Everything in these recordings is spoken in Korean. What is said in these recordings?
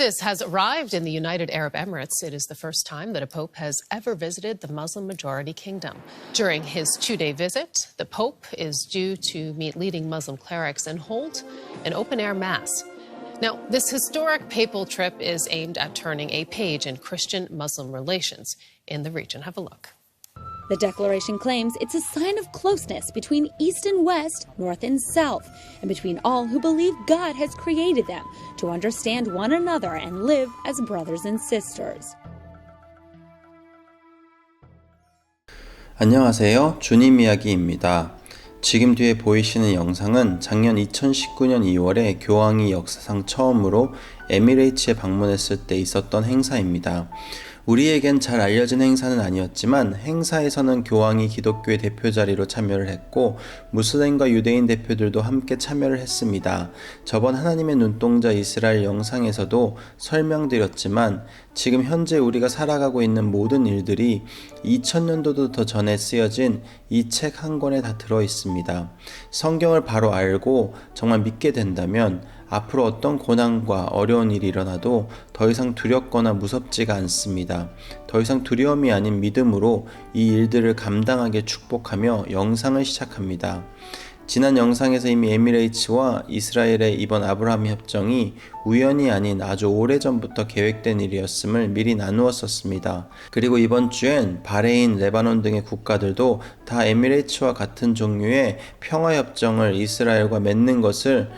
Francis has arrived in the United Arab Emirates. It is the first time that a pope has ever visited the Muslim-majority kingdom. During his two-day visit, the pope is due to meet leading Muslim clerics and hold an open-air mass. Now, this historic papal trip is aimed at turning a page in Christian-Muslim relations in the region. Have a look. The declaration claims it's a sign of closeness between East and West, North and South, and between all who believe God has created them to understand one another and live as brothers and sisters. 안녕하세요. 주님 이야기입니다. 지금 뒤에 보이시는 영상은 작년 2019년 2월에 교황이 역사상 처음으로 에미레이츠에 방문했을 때 있었던 행사입니다. 우리에겐 잘 알려진 행사는 아니었지만 행사에서는 교황이 기독교의 대표 자리로 참여를 했고 무슬림과 유대인 대표들도 함께 참여를 했습니다. 저번 하나님의 눈동자 이스라엘 영상에서도 설명드렸지만 지금 현재 우리가 살아가고 있는 모든 일들이 2000년도도 더 전에 쓰여진 이 책 한 권에 다 들어 있습니다. 성경을 바로 알고 정말 믿게 된다면 앞으로 어떤 고난과 어려운 일이 일어나도 더 이상 두렵거나 무섭지가 않습니다. 더 이상 두려움이 아닌 믿음으로 이 일들을 감당하게 축복하며 영상을 시작합니다. 지난 영상에서 이미 에미레이츠와 이스라엘의 이번 아브라함 협정이 우연이 아닌 아주 오래전부터 계획된 일이었음을 미리 나누었었습니다. 그리고 이번 주엔 바레인, 레바논 등의 국가들도 다 에미레이츠와 같은 종류의 평화협정을 이스라엘과 맺는 것을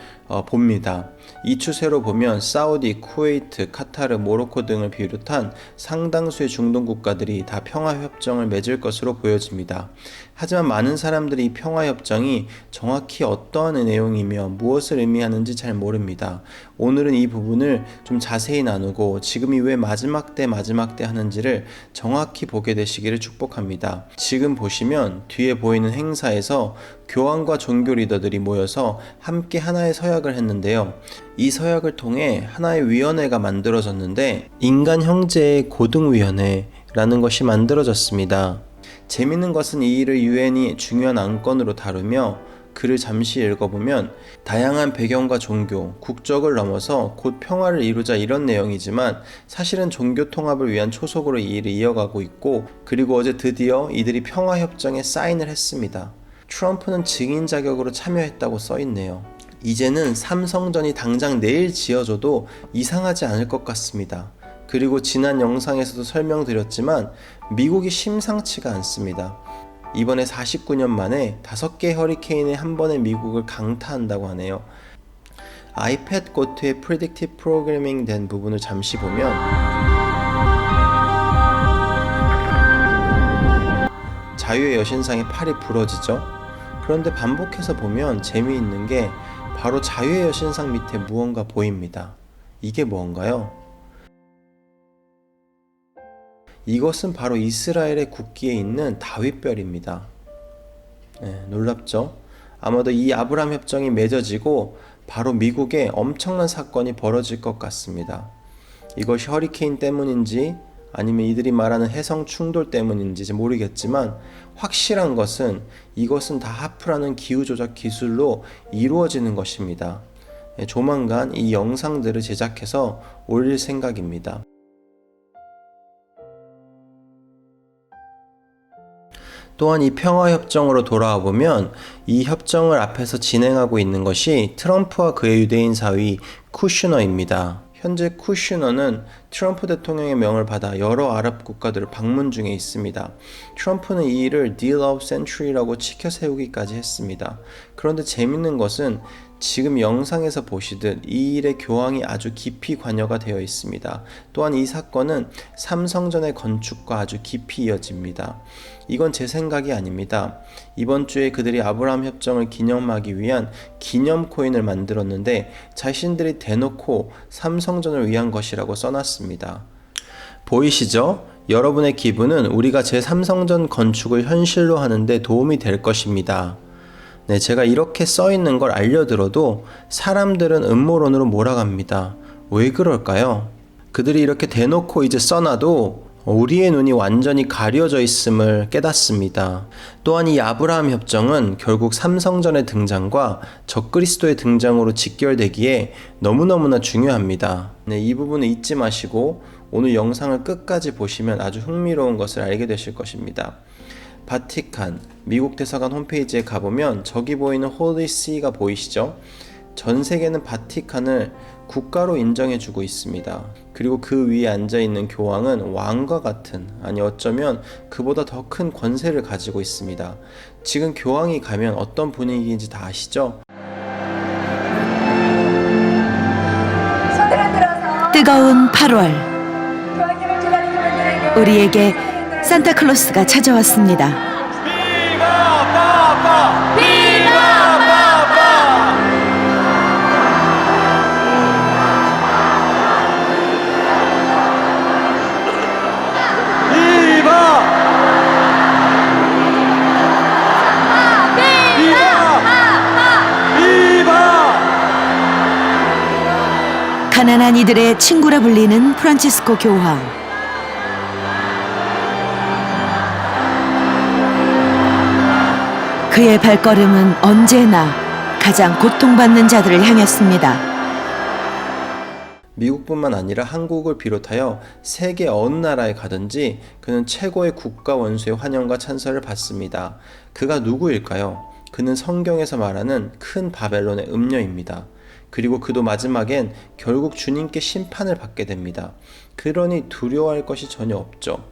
봅니다. 이 추세로 보면 사우디, 쿠웨이트, 카타르, 모로코 등을 비롯한 상당수의 중동 국가들이 다 평화협정을 맺을 것으로 보여집니다. 하지만 많은 사람들이 이 평화협정이 정확히 어떠한 내용이며 무엇을 의미하는지 잘 모릅니다. 오늘은 이 부분을 좀 자세히 나누고 지금이 왜 마지막 때 하는지를 정확히 보게 되시기를 축복합니다. 지금 보시면 뒤에 보이는 행사에서 교황과 종교 리더들이 모여서 함께 하나의 서약을 했는데요. 이 서약을 통해 하나의 위원회가 만들어졌는데 인간 형제의 고등위원회라는 것이 만들어졌습니다. 재밌는 것은 이 일을 유엔이 중요한 안건으로 다루며 글을 잠시 읽어보면 다양한 배경과 종교, 국적을 넘어서 곧 평화를 이루자 이런 내용이지만 사실은 종교 통합을 위한 초석으로 이 일을 이어가고 있고 그리고 어제 드디어 이들이 평화협정에 사인을 했습니다. 트럼프는 증인 자격으로 참여했다고 써있네요. 이제는 삼성전이 당장 내일 지어져도 이상하지 않을 것 같습니다. 그리고 지난 영상에서도 설명드렸지만 미국이 심상치가 않습니다. 이번에 49년 만에 5개의 허리케인에 한 번에 미국을 강타한다고 하네요. 아이패드 고트의 프리딕티브 프로그래밍 된 부분을 잠시 보면 자유의 여신상의 팔이 부러지죠. 그런데 반복해서 보면 재미있는 게 바로 자유의 여신상 밑에 무언가 보입니다. 이게 뭔가요? 이것은 바로 이스라엘의 국기에 있는 다윗별입니다. 놀랍죠? 아마도 이 아브라함 협정이 맺어지고 바로 미국에 엄청난 사건이 벌어질 것 같습니다. 이것이 허리케인 때문인지 아니면 이들이 말하는 해성 충돌 때문인지 모르겠지만 확실한 것은 이것은 다 하프라는 기후조작 기술로 이루어지는 것입니다. 조만간 이 영상들을 제작해서 올릴 생각입니다. 또한 이 평화협정으로 돌아와 보면 이 협정을 앞에서 진행하고 있는 것이 트럼프와 그의 유대인 사위 쿠슈너입니다. 현재 쿠슈너는 트럼프 대통령의 명을 받아 여러 아랍 국가들을 방문 중에 있습니다. 트럼프는 이 일을 Deal of Century라고 치켜세우기까지 했습니다. 그런데 재밌는 것은 지금 영상에서 보시듯 이 일에 교황이 아주 깊이 관여가 되어 있습니다. 또한 이 사건은 삼성전의 건축과 아주 깊이 이어집니다. 이건 제 생각이 아닙니다. 이번 주에 그들이 아브라함 협정을 기념하기 위한 기념 코인을 만들었는데 자신들이 대놓고 삼성전을 위한 것이라고 써놨습니다. 보이시죠? 여러분의 기분은 우리가 제3성전 건축을 현실로 하는데 도움이 될 것입니다. 제가 이렇게 써있는 걸 알려들어도 사람들은 음모론으로 몰아갑니다. 왜 그럴까요? 그들이 이렇게 대놓고 이제 써놔도 우리의 눈이 완전히 가려져 있음을 깨닫습니다. 또한 이 아브라함 협정은 결국 삼성전의 등장과 적그리스도의 등장으로 직결되기에 너무너무나 중요합니다. 네, 이 부분을 잊지 마시고 오늘 영상을 끝까지 보시면 아주 흥미로운 것을 알게 되실 것입니다. 바티칸, 미국 대사관 홈페이지에 가보면 저기 보이는 홀리 씨가 보이시죠? 전 세계는 바티칸을 국가로 인정해주고 있습니다. 그리고 그 위에 앉아있는 교황은 왕과 같은, 아니 어쩌면 그보다 더 큰 권세를 가지고 있습니다. 지금 교황이 가면 어떤 분위기인지 다 아시죠? 뜨거운 8월, 우리에게 산타클로스가 찾아왔습니다. 가난한 이들의 친구라 불리는 프란치스코 교황. 그의 발걸음은 언제나 가장 고통받는 자들을 향했습니다. 미국뿐만 아니라 한국을 비롯하여 세계 어느 나라에 가든지 그는 최고의 국가 원수의 환영과 찬사를 받습니다. 그가 누구일까요? 그는 성경에서 말하는 큰 바벨론의 음녀입니다. 그리고 그도 마지막엔 결국 주님께 심판을 받게 됩니다. 그러니 두려워할 것이 전혀 없죠.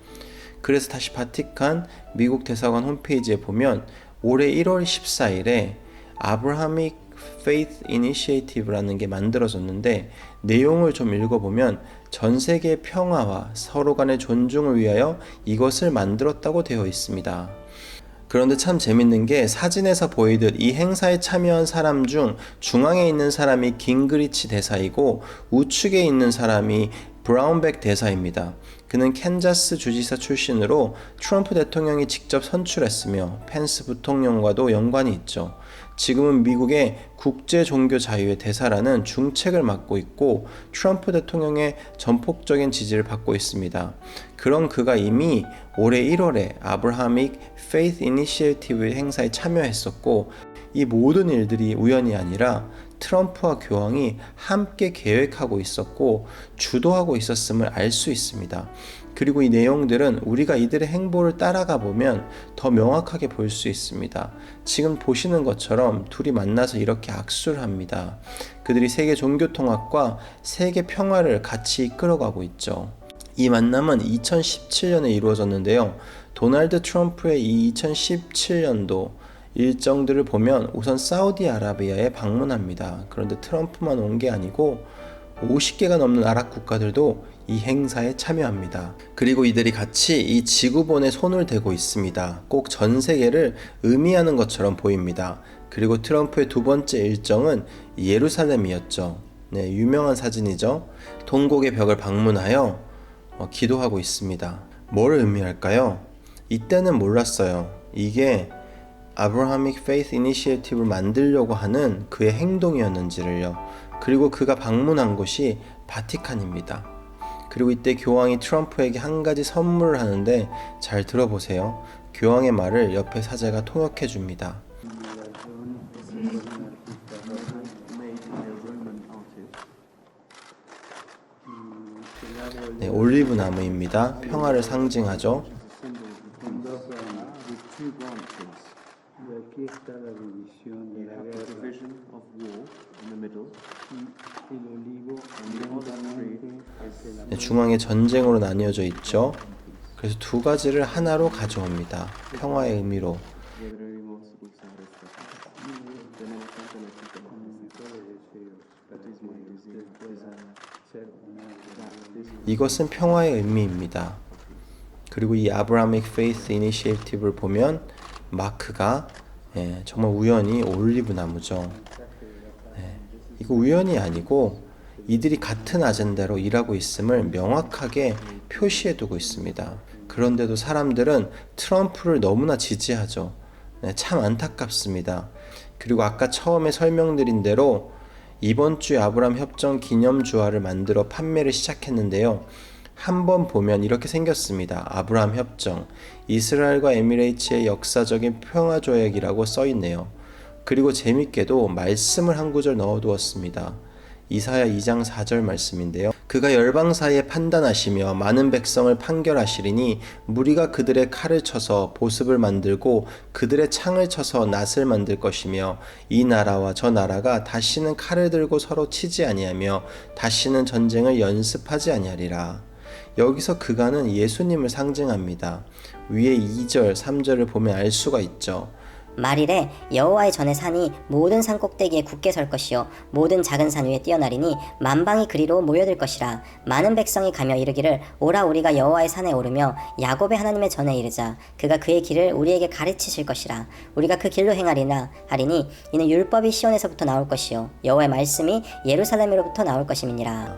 그래서 다시 바티칸 미국 대사관 홈페이지에 보면 올해 1월 14일에 아브라하믹 페이스 이니시에이티브라는 게 만들어졌는데 내용을 좀 읽어보면 전 세계의 평화와 서로 간의 존중을 위하여 이것을 만들었다고 되어 있습니다. 그런데 참 재밌는 게 사진에서 보이듯 이 행사에 참여한 사람 중 중앙에 있는 사람이 깅그리치 대사이고 우측에 있는 사람이 브라운백 대사입니다. 그는 캔자스 주지사 출신으로 트럼프 대통령이 직접 선출했으며 펜스 부통령과도 연관이 있죠. 지금은 미국의 국제 종교 자유의 대사라는 중책을 맡고 있고 트럼프 대통령의 전폭적인 지지를 받고 있습니다. 그런 그가 이미 올해 1월에 아브라하믹 페이스 이니시에이티브 행사에 참여했었고 이 모든 일들이 우연이 아니라 트럼프와 교황이 함께 계획하고 있었고 주도하고 있었음을 알 수 있습니다. 그리고 이 내용들은 우리가 이들의 행보를 따라가 보면 더 명확하게 볼 수 있습니다. 지금 보시는 것처럼 둘이 만나서 이렇게 악수를 합니다. 그들이 세계 종교 통합과 세계 평화를 같이 이끌어가고 있죠. 이 만남은 2017년에 이루어졌는데요. 도널드 트럼프의 이 2017년도 일정들을 보면 우선 사우디아라비아에 방문합니다. 그런데 트럼프만 온 게 아니고 50개가 넘는 아랍 국가들도 이 행사에 참여합니다. 그리고 이들이 같이 이 지구본에 손을 대고 있습니다. 꼭 전 세계를 의미하는 것처럼 보입니다. 그리고 트럼프의 두 번째 일정은 예루살렘이었죠. 네, 유명한 사진이죠. 동곡의 벽을 방문하여 기도하고 있습니다. 뭘 의미할까요? 이때는 몰랐어요. 이게 아브라하믹 페이스 이니시에이티브를 만들려고 하는 그의 행동이었는지를요. 그리고 그가 방문한 곳이 바티칸입니다. 그리고 이때 교황이 트럼프에게 한 가지 선물을 하는데 잘 들어보세요. 교황의 말을 옆에 사제가 통역해 줍니다. 네, 올리브 나무입니다. 평화를 상징하죠. Aquí está la división de la guerra. El olivo 네, 중앙에 전쟁으로 나뉘어져 있죠. 그래서 두 가지를 하나로 가져옵니다. 평화의 의미로. 이것은 평화의 의미입니다. 그리고 이 아브라하믹 페이스 이니시에이티브를 보면 마크가 정말 우연히 올리브 나무죠. 이거 우연이 아니고 이들이 같은 아젠다로 일하고 있음을 명확하게 표시해 두고 있습니다. 그런데도 사람들은 트럼프를 너무나 지지하죠. 참 안타깝습니다. 그리고 아까 처음에 설명드린 대로 이번 주에 아브라함 협정 기념 주화를 만들어 판매를 시작했는데요. 한번 보면 이렇게 생겼습니다. 아브라함 협정, 이스라엘과 에미레이츠의 역사적인 평화조약이라고 써있네요. 그리고 재밌게도 말씀을 한 구절 넣어두었습니다. 이사야 2장 4절 말씀인데요. 그가 열방 사이에 판단하시며 많은 백성을 판결하시리니 무리가 그들의 칼을 쳐서 보습을 만들고 그들의 창을 쳐서 낫을 만들 것이며 이 나라와 저 나라가 다시는 칼을 들고 서로 치지 아니하며 다시는 전쟁을 연습하지 아니하리라. 여기서 그가는 예수님을 상징합니다. 위에 2절, 3절을 보면 알 수가 있죠. 말이래 여호와의 전에 산이 모든 산 꼭대기에 굳게 설 것이요 모든 작은 산 위에 뛰어나리니 만방이 그리로 모여들 것이라. 많은 백성이 가며 이르기를 오라 우리가 여호와의 산에 오르며 야곱의 하나님의 전에 이르자. 그가 그의 길을 우리에게 가르치실 것이라. 우리가 그 길로 행하리나 하리니 이는 율법이 시온에서부터 나올 것이요 여호와의 말씀이 예루살렘으로부터 나올 것임이니라.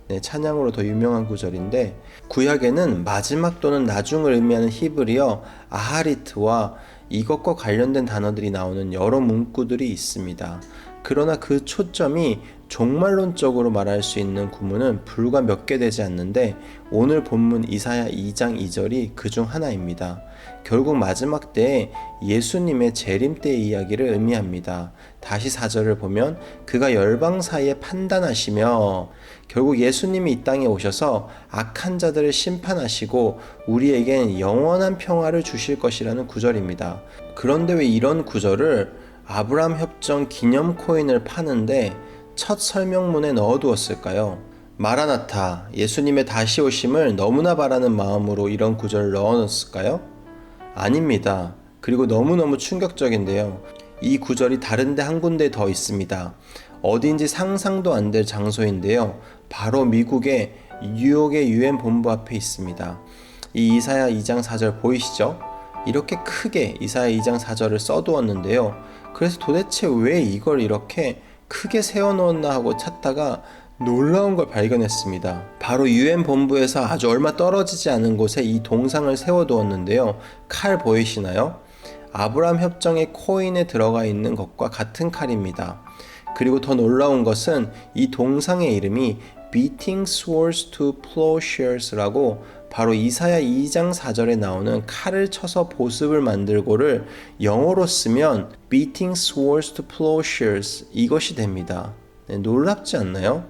네, 찬양으로 더 유명한 구절인데 구약에는 마지막 또는 나중을 의미하는 히브리어 아하리트와 이것과 관련된 단어들이 나오는 여러 문구들이 있습니다. 그러나 그 초점이 종말론적으로 말할 수 있는 구문은 불과 몇 개 되지 않는데 오늘 본문 이사야 2장 2절이 그 중 하나입니다. 결국 마지막 때에 예수님의 재림 때의 이야기를 의미합니다. 다시 4절을 보면 그가 열방 사이에 판단하시며 결국 예수님이 이 땅에 오셔서 악한 자들을 심판하시고 우리에겐 영원한 평화를 주실 것이라는 구절입니다. 그런데 왜 이런 구절을 아브라함 협정 기념 코인을 파는데 첫 설명문에 넣어두었을까요? 마라나타, 예수님의 다시 오심을 너무나 바라는 마음으로 이런 구절을 넣어놨을까요? 아닙니다. 그리고 너무너무 충격적인데요. 이 구절이 다른데 한 군데 더 있습니다. 어딘지 상상도 안 될 장소인데요. 바로 미국의 뉴욕의 UN 본부 앞에 있습니다. 이 이사야 2장 4절 보이시죠? 이렇게 크게 이사야 2장 4절을 써두었는데요. 그래서 도대체 왜 이걸 이렇게 크게 세워놓았나 하고 찾다가 놀라운 걸 발견했습니다. 바로 UN 본부에서 아주 얼마 떨어지지 않은 곳에 이 동상을 세워두었는데요. 칼 보이시나요? 아브라함 협정의 코인에 들어가 있는 것과 같은 칼입니다. 그리고 더 놀라운 것은 이 동상의 이름이 Beating Swords to Plowshares라고 바로 이사야 2장 4절에 나오는 칼을 쳐서 보습을 만들고를 영어로 쓰면 Beating Swords to Plowshares 이것이 됩니다. 네, 놀랍지 않나요?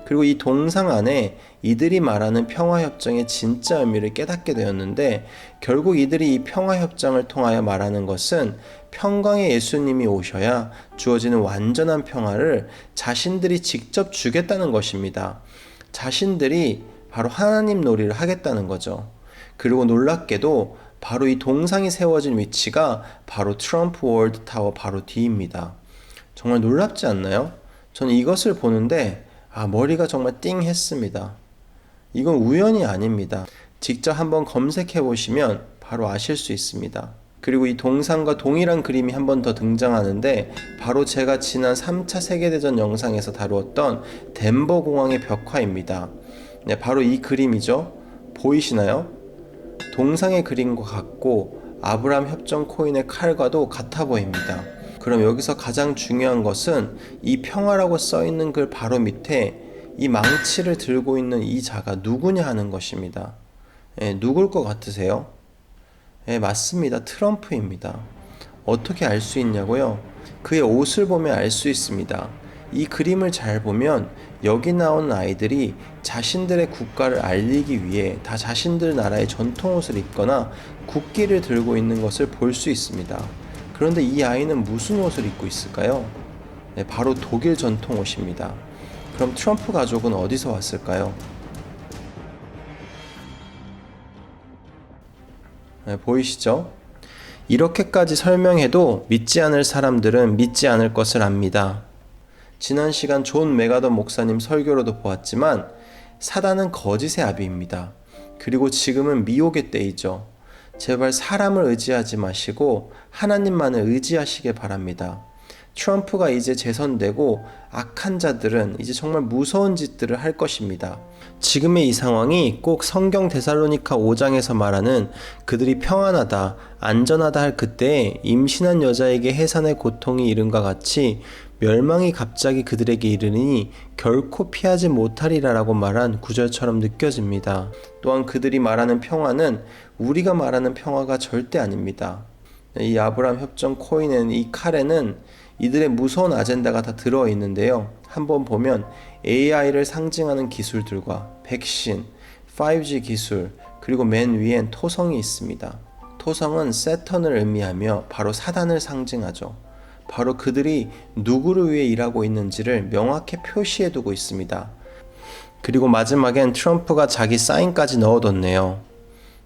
그리고 이 동상 안에 이들이 말하는 평화협정의 진짜 의미를 깨닫게 되었는데 결국 이들이 이 평화협정을 통하여 말하는 것은 평강의 예수님이 오셔야 주어지는 완전한 평화를 자신들이 직접 주겠다는 것입니다. 자신들이 바로 하나님 놀이를 하겠다는 거죠. 그리고 놀랍게도 바로 이 동상이 세워진 위치가 바로 트럼프 월드 타워 바로 뒤입니다. 정말 놀랍지 않나요? 저는 이것을 보는데 머리가 정말 띵 했습니다. 이건 우연이 아닙니다. 직접 한번 검색해 보시면 바로 아실 수 있습니다. 그리고 이 동상과 동일한 그림이 한 번 더 등장하는데 바로 제가 지난 3차 세계대전 영상에서 다루었던 덴버 공항의 벽화입니다. 네, 바로 이 그림이죠. 보이시나요? 동상의 그림과 같고 아브라함 협정 코인의 칼과도 같아 보입니다. 그럼 여기서 가장 중요한 것은 이 평화라고 써있는 글 바로 밑에 이 망치를 들고 있는 이 자가 누구냐 하는 것입니다. 누굴 것 같으세요? 맞습니다. 트럼프입니다. 어떻게 알 수 있냐고요? 그의 옷을 보면 알 수 있습니다. 이 그림을 잘 보면 여기 나온 아이들이 자신들의 국가를 알리기 위해 다 자신들 나라의 전통 옷을 입거나 국기를 들고 있는 것을 볼 수 있습니다. 그런데 이 아이는 무슨 옷을 입고 있을까요? 네, 바로 독일 전통 옷입니다. 그럼 트럼프 가족은 어디서 왔을까요? 네, 보이시죠? 이렇게까지 설명해도 믿지 않을 사람들은 믿지 않을 것을 압니다. 지난 시간 존 메가더 목사님 설교로도 보았지만 사단은 거짓의 아비입니다. 그리고 지금은 미혹의 때이죠. 제발 사람을 의지하지 마시고 하나님만을 의지하시길 바랍니다. 트럼프가 이제 재선되고 악한 자들은 이제 정말 무서운 짓들을 할 것입니다. 지금의 이 상황이 꼭 성경 데살로니가 5장에서 말하는 그들이 평안하다, 안전하다 할 그때에 임신한 여자에게 해산의 고통이 이른과 같이 멸망이 갑자기 그들에게 이르니 결코 피하지 못하리라라고 말한 구절처럼 느껴집니다. 또한 그들이 말하는 평화는 우리가 말하는 평화가 절대 아닙니다. 이 아브라함 협정 코인에는 이 칼에는 이들의 무서운 아젠다가 다 들어있는데요. 한번 보면 AI를 상징하는 기술들과 백신, 5G 기술, 그리고 맨 위엔 토성이 있습니다. 토성은 세턴을 의미하며 바로 사단을 상징하죠. 바로 그들이 누구를 위해 일하고 있는지를 명확히 표시해두고 있습니다. 그리고 마지막엔 트럼프가 자기 사인까지 넣어뒀네요.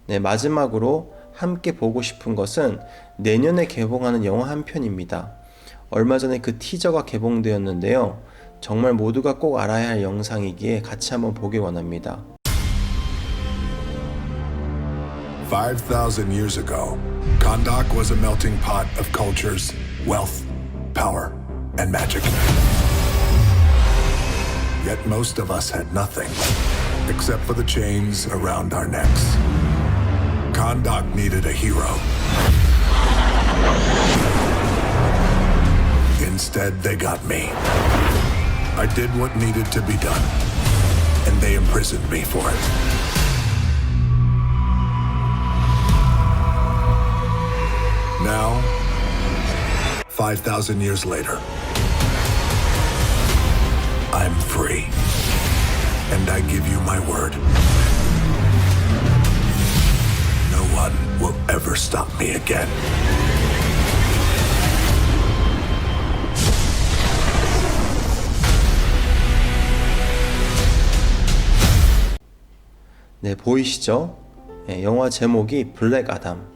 네, 마지막으로 함께 보고 싶은 것은 내년에 개봉하는 영화 한 편입니다. 얼마 전에 그 티저가 개봉되었는데요. 정말 모두가 꼭 알아야 할 영상이기에 같이 한번 보길 원합니다. 5,000 years ago, Kahndaq was a melting pot of cultures, wealth, power, and magic. Yet most of us had nothing, except for the chains around our necks. Kahndaq needed a hero. Instead, they got me. I did what needed to be done, and they imprisoned me for it. Now, 5,000 years later, I'm free, and I give you my word. No one will ever stop me again. 네, 보이시죠? 네, 영화 제목이 블랙 아담.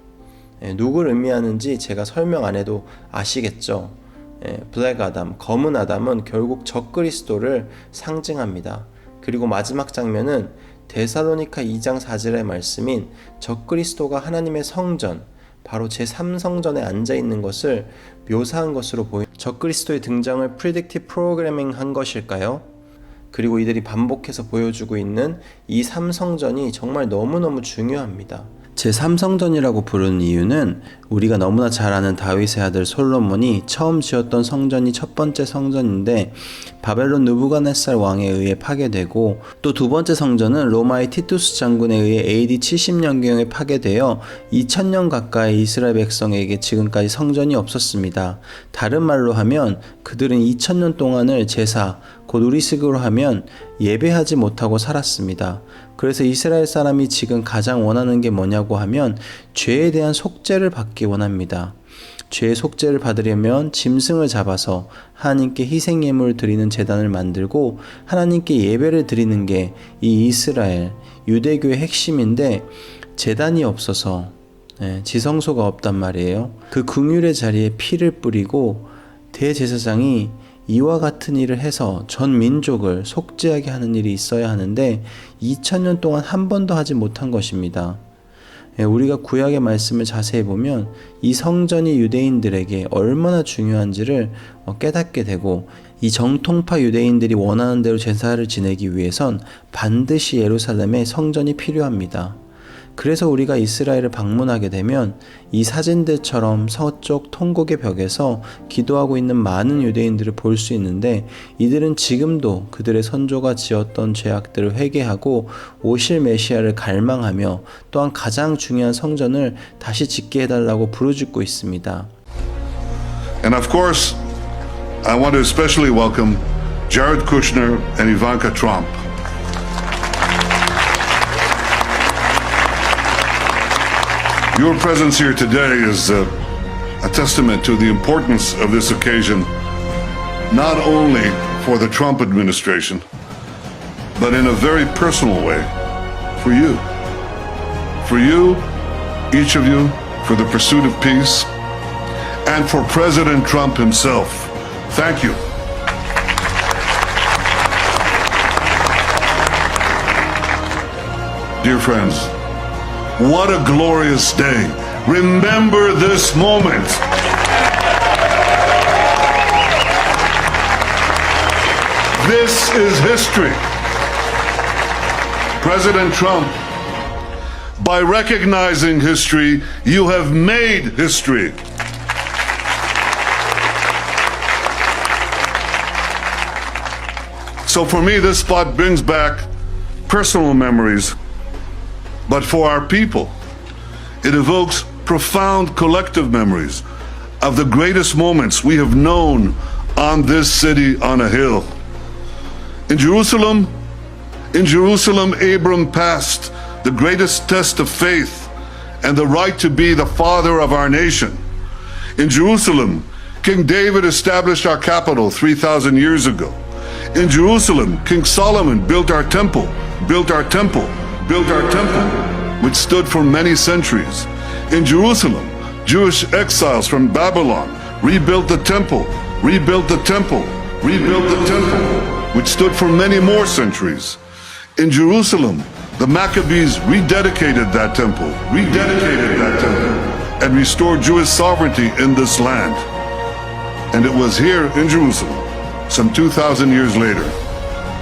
네, 누굴 의미하는지 제가 설명 안 해도 아시겠죠? 네, 블랙 아담, 검은 아담은 결국 적그리스도를 상징합니다. 그리고 마지막 장면은 데살로니가 2장 4절의 말씀인 적그리스도가 하나님의 성전, 바로 제3성전에 앉아있는 것을 묘사한 것으로 보인 적그리스도의 등장을 프리딕티브 프로그래밍 한 것일까요? 그리고 이들이 반복해서 보여주고 있는 이 3성전이 정말 너무너무 중요합니다. 제3성전이라고 부르는 이유는 우리가 너무나 잘 아는 다윗의 아들 솔로몬이 처음 지었던 성전이 첫 번째 성전인데 바벨론 느부갓네살 왕에 의해 파괴되고 또 두 번째 성전은 로마의 티투스 장군에 의해 AD 70년경에 파괴되어 2000년 가까이 이스라엘 백성에게 지금까지 성전이 없었습니다. 다른 말로 하면 그들은 2000년 동안을 제사, 곧 우리식으로 하면 예배하지 못하고 살았습니다. 그래서 이스라엘 사람이 지금 가장 원하는 게 뭐냐고 하면 죄에 대한 속죄를 받기 원합니다. 죄의 속죄를 받으려면 짐승을 잡아서 하나님께 희생 예물을 드리는 제단을 만들고 하나님께 예배를 드리는 게 이 이스라엘 유대교의 핵심인데 제단이 없어서 지성소가 없단 말이에요. 그 긍휼의 자리에 피를 뿌리고 대제사장이 이와 같은 일을 해서 전 민족을 속죄하게 하는 일이 있어야 하는데 2000년 동안 한 번도 하지 못한 것입니다. 우리가 구약의 말씀을 자세히 보면 이 성전이 유대인들에게 얼마나 중요한지를 깨닫게 되고 이 정통파 유대인들이 원하는 대로 제사를 지내기 위해선 반드시 예루살렘에 성전이 필요합니다. 그래서 우리가 이스라엘을 방문하게 되면 이 사진들처럼 서쪽 통곡의 벽에서 기도하고 있는 많은 유대인들을 볼 수 있는데 이들은 지금도 그들의 선조가 지었던 죄악들을 회개하고 오실 메시아를 갈망하며 또한 가장 중요한 성전을 다시 짓게 해달라고 부르짖고 있습니다. And of course, I want to especially welcome Jared Kushner and Ivanka Trump. Your presence here today is a testament to the importance of this occasion, not only for the Trump administration, but in a very personal way, for you. For you, each of you, for the pursuit of peace, and for President Trump himself. Thank you. Dear friends, what a glorious day. Remember this moment. This is history. President Trump, by recognizing history, you have made history. So for me, this spot brings back personal memories. But for our people, It evokes profound collective memories of the greatest moments we have known on this city on a hill. In Jerusalem, Abram passed the greatest test of faith and the right to be the father of our nation. In Jerusalem, King David established our capital 3,000 years ago. In Jerusalem, King Solomon built our temple, which stood for many centuries. In Jerusalem, Jewish exiles from Babylon rebuilt the temple, which stood for many more centuries. In Jerusalem, the Maccabees rededicated that temple, and restored Jewish sovereignty in this land. And it was here in Jerusalem, some 2,000 years later,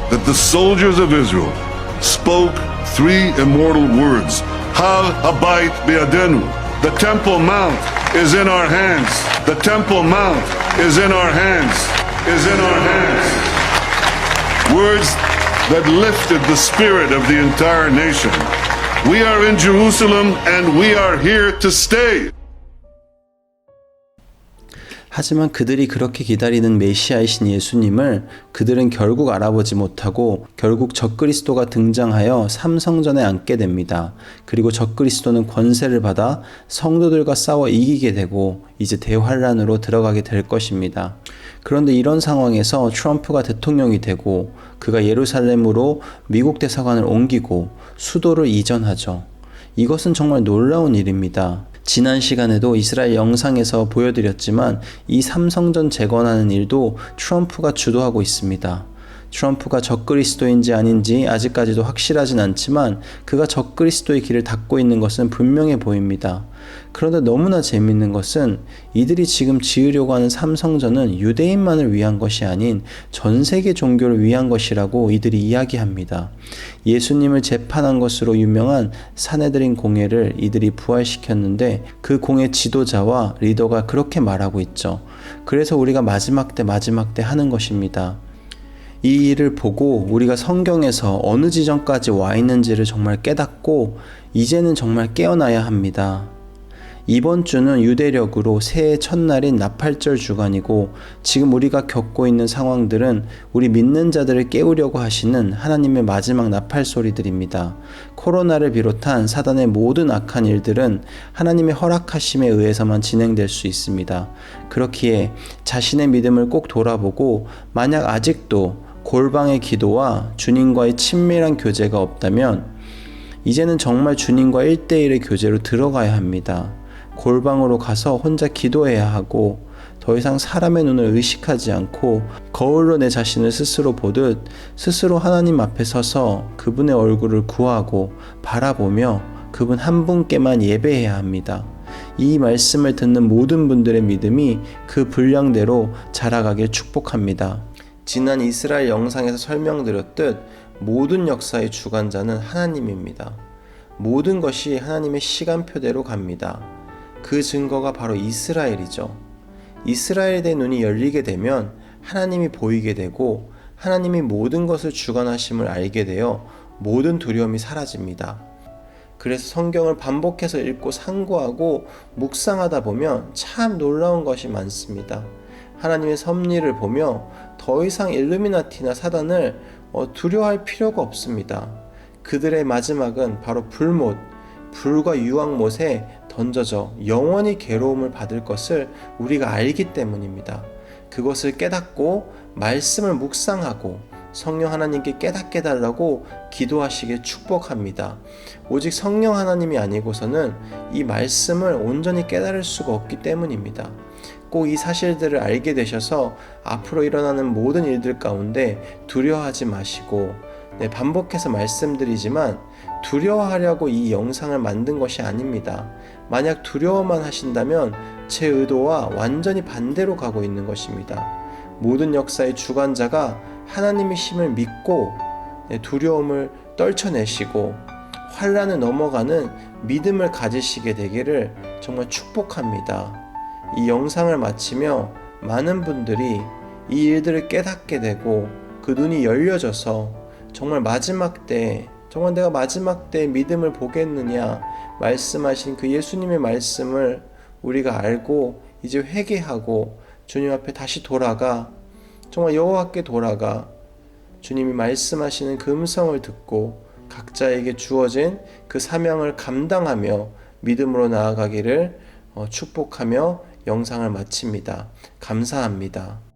that the soldiers of Israel spoke three immortal words: Hal Habayit Be'adenu. The Temple Mount is in our hands. The Temple Mount is in our hands. Words that lifted the spirit of the entire nation. We are in Jerusalem and we are here to stay. 하지만 그들이 그렇게 기다리는 메시아이신 예수님을 그들은 결국 알아보지 못하고 결국 적그리스도가 등장하여 삼성전에 앉게 됩니다. 그리고 적그리스도는 권세를 받아 성도들과 싸워 이기게 되고 이제 대환란으로 들어가게 될 것입니다. 그런데 이런 상황에서 트럼프가 대통령이 되고 그가 예루살렘으로 미국 대사관을 옮기고 수도를 이전하죠. 이것은 정말 놀라운 일입니다. 지난 시간에도 이스라엘 영상에서 보여드렸지만 이 삼성전 재건하는 일도 트럼프가 주도하고 있습니다. 트럼프가 적그리스도인지 아닌지 아직까지도 확실하진 않지만 그가 적그리스도의 길을 닫고 있는 것은 분명해 보입니다. 그런데 너무나 재밌는 것은 이들이 지금 지으려고 하는 삼성전은 유대인만을 위한 것이 아닌 전 세계 종교를 위한 것이라고 이들이 이야기합니다. 예수님을 재판한 것으로 유명한 사내들인 공회를 이들이 부활시켰는데 그 공회 지도자와 리더가 그렇게 말하고 있죠. 그래서 우리가 마지막 때 하는 것입니다. 이 일을 보고 우리가 성경에서 어느 지점까지 와 있는지를 정말 깨닫고 이제는 정말 깨어나야 합니다. 이번 주는 유대력으로 새해 첫날인 나팔절 주간이고 지금 우리가 겪고 있는 상황들은 우리 믿는 자들을 깨우려고 하시는 하나님의 마지막 나팔 소리들입니다. 코로나를 비롯한 사단의 모든 악한 일들은 하나님의 허락하심에 의해서만 진행될 수 있습니다. 그렇기에 자신의 믿음을 꼭 돌아보고 만약 아직도 골방의 기도와 주님과의 친밀한 교제가 없다면 이제는 정말 주님과 1대1의 교제로 들어가야 합니다. 골방으로 가서 혼자 기도해야 하고 더 이상 사람의 눈을 의식하지 않고 거울로 내 자신을 스스로 보듯 스스로 하나님 앞에 서서 그분의 얼굴을 구하고 바라보며 그분 한 분께만 예배해야 합니다. 이 말씀을 듣는 모든 분들의 믿음이 그 분량대로 자라가길 축복합니다. 지난 이스라엘 영상에서 설명드렸듯 모든 역사의 주관자는 하나님입니다. 모든 것이 하나님의 시간표대로 갑니다. 그 증거가 바로 이스라엘이죠. 이스라엘에 대한 눈이 열리게 되면 하나님이 보이게 되고 하나님이 모든 것을 주관하심을 알게 되어 모든 두려움이 사라집니다. 그래서 성경을 반복해서 읽고 상고하고 묵상하다 보면 참 놀라운 것이 많습니다. 하나님의 섭리를 보며 더 이상 일루미나티나 사단을 두려워할 필요가 없습니다. 그들의 마지막은 바로 불과 유황못에 던져져 영원히 괴로움을 받을 것을 우리가 알기 때문입니다. 그것을 깨닫고 말씀을 묵상하고 성령 하나님께 깨닫게 달라고 기도하시길 축복합니다. 오직 성령 하나님이 아니고서는 이 말씀을 온전히 깨달을 수가 없기 때문입니다. 꼭 이 사실들을 알게 되셔서 앞으로 일어나는 모든 일들 가운데 두려워하지 마시고 반복해서 말씀드리지만 두려워하려고 이 영상을 만든 것이 아닙니다. 만약 두려워만 하신다면 제 의도와 완전히 반대로 가고 있는 것입니다. 모든 역사의 주관자가 하나님의 힘을 믿고 두려움을 떨쳐내시고 환난을 넘어가는 믿음을 가지시게 되기를 정말 축복합니다. 이 영상을 마치며 많은 분들이 이 일들을 깨닫게 되고 그 눈이 열려져서 정말 마지막 때 정말 내가 마지막 때 믿음을 보겠느냐 말씀하신 그 예수님의 말씀을 우리가 알고 이제 회개하고 주님 앞에 다시 돌아가 정말 여호와께 돌아가 주님이 말씀하시는 그 음성을 듣고 각자에게 주어진 그 사명을 감당하며 믿음으로 나아가기를 축복하며 영상을 마칩니다. 감사합니다.